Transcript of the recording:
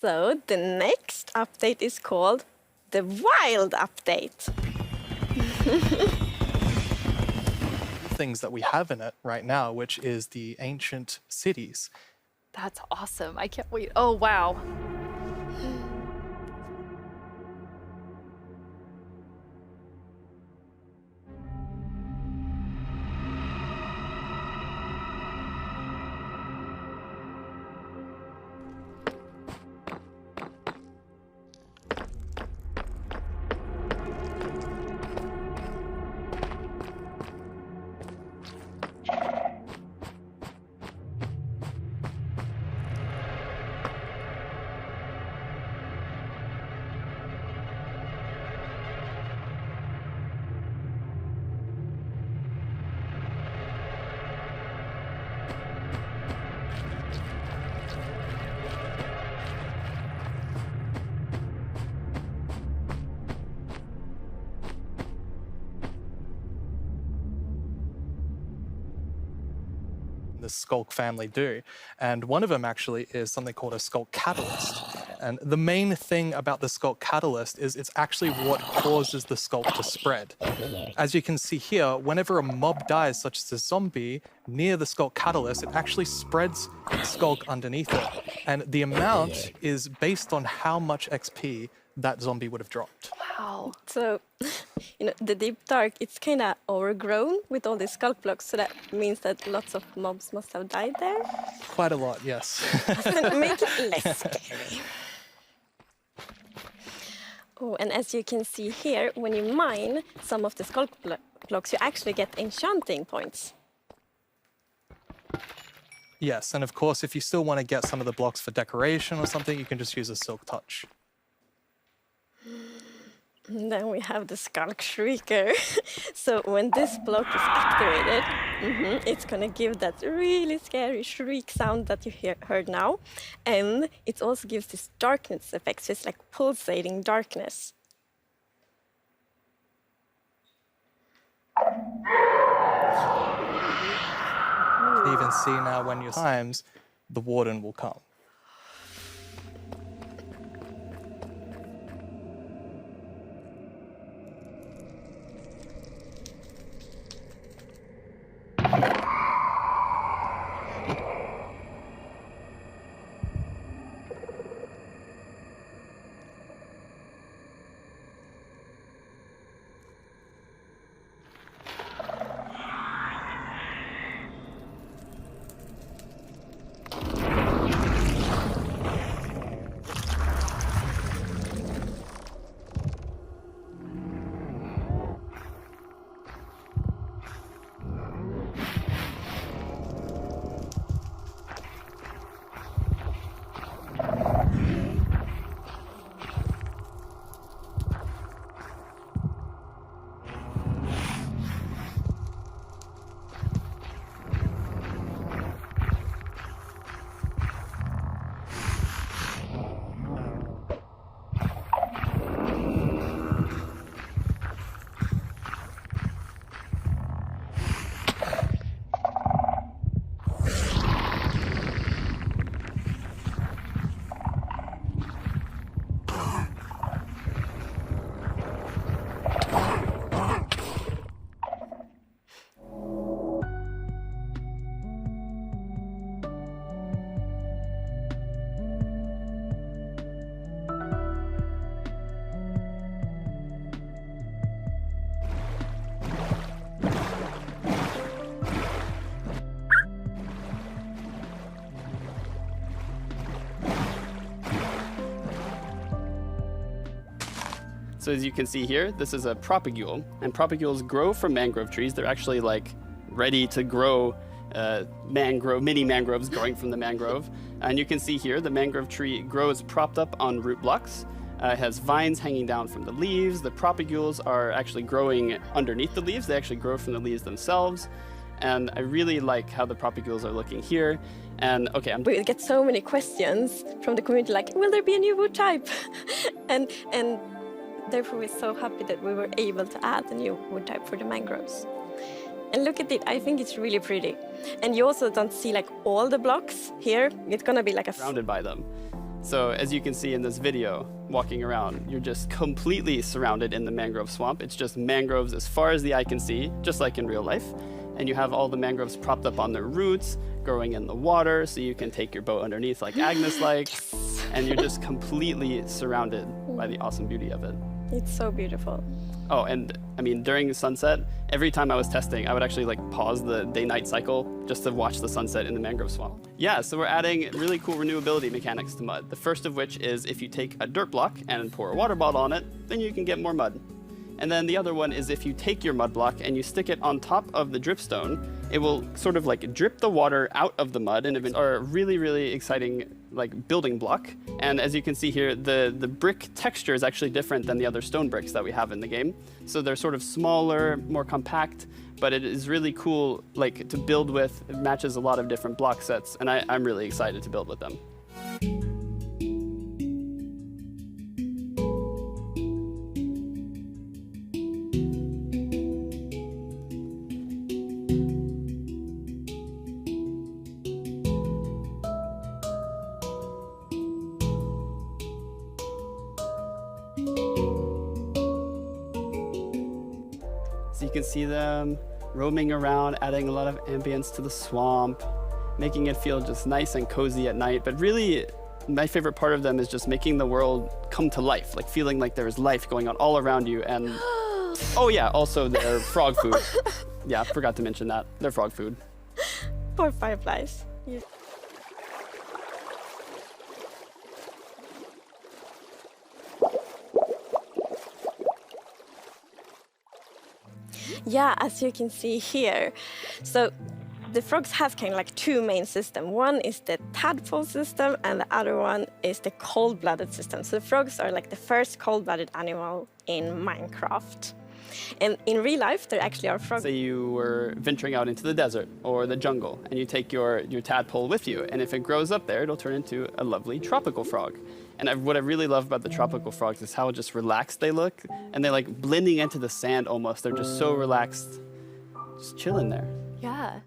So the next update is called the Wild Update. Things that we have in it right now, which is the ancient cities. That's awesome. I can't wait. Oh, wow. The Skulk family do. And one of them actually is something called a Skulk catalyst. And the main thing about the Skulk catalyst is it's actually what causes the Skulk to spread. As you can see here, whenever a mob dies, such as a zombie, near the Skulk catalyst, it actually spreads Skulk underneath it. And the amount is based on how much XP that zombie would have dropped. Wow. So, the deep dark, it's kind of overgrown with all these skulk blocks, so that means that lots of mobs must have died there. Quite a lot, yes. Make it less scary. Oh, and as you can see here, when you mine some of the skulk blocks, you actually get enchanting points. Yes, and of course, if you still want to get some of the blocks for decoration or something, you can just use a Silk Touch. And then we have the Skulk Shrieker. So when this block is activated, it's gonna give that really scary shriek sound that you heard now. And it also gives this darkness effect, so it's like pulsating darkness. You can even see now when you're times, the Warden will come. So as you can see here, this is a propagule, and propagules grow from mangrove trees. They're actually like ready to grow mini mangroves growing from the mangrove. And you can see here the mangrove tree grows propped up on root blocks. It has vines hanging down from the leaves. The propagules are actually growing underneath the leaves. They actually grow from the leaves themselves. And I really like how the propagules are looking here. And okay, We get so many questions from the community like, will there be a new wood type? and therefore we're so happy that we were able to add a new wood type for the mangroves. And look at it, I think it's really pretty. And you also don't see like all the blocks here. It's gonna be like a... surrounded by them. So as you can see in this video, walking around, you're just completely surrounded in the mangrove swamp. It's just mangroves as far as the eye can see, just like in real life. And you have all the mangroves propped up on their roots, growing in the water, so you can take your boat underneath like Agnes likes. And you're just completely surrounded by the awesome beauty of it. It's so beautiful. Oh, and I mean, during sunset, every time I was testing, I would actually like pause the day-night cycle just to watch the sunset in the mangrove swamp. Yeah, so we're adding really cool renewability mechanics to mud. The first of which is if you take a dirt block and pour a water bottle on it, then you can get more mud. And then the other one is if you take your mud block and you stick it on top of the dripstone, it will sort of like drip the water out of the mud, and it's a really, really exciting like building block. And as you can see here, the brick texture is actually different than the other stone bricks that we have in the game. So they're sort of smaller, more compact, but it is really cool like to build with. It matches a lot of different block sets, and I'm really excited to build with them. So you can see them roaming around, adding a lot of ambience to the swamp, making it feel just nice and cozy at night. But really, my favorite part of them is just making the world come to life, like feeling like there is life going on all around you. And oh yeah, also their frog food. Yeah, forgot to mention that. Their frog food. Poor fireflies. Yeah, as you can see here. So the frogs have kind of like two main systems. One is the tadpole system and the other one is the cold-blooded system. So the frogs are like the first cold-blooded animal in Minecraft. And in real life, there actually are frogs. Say you were venturing out into the desert or the jungle and you take your tadpole with you, and if it grows up there, it'll turn into a lovely tropical frog. And what I really love about the tropical frogs is how just relaxed they look, and they're like blending into the sand almost. They're just so relaxed, just chilling there. Yeah.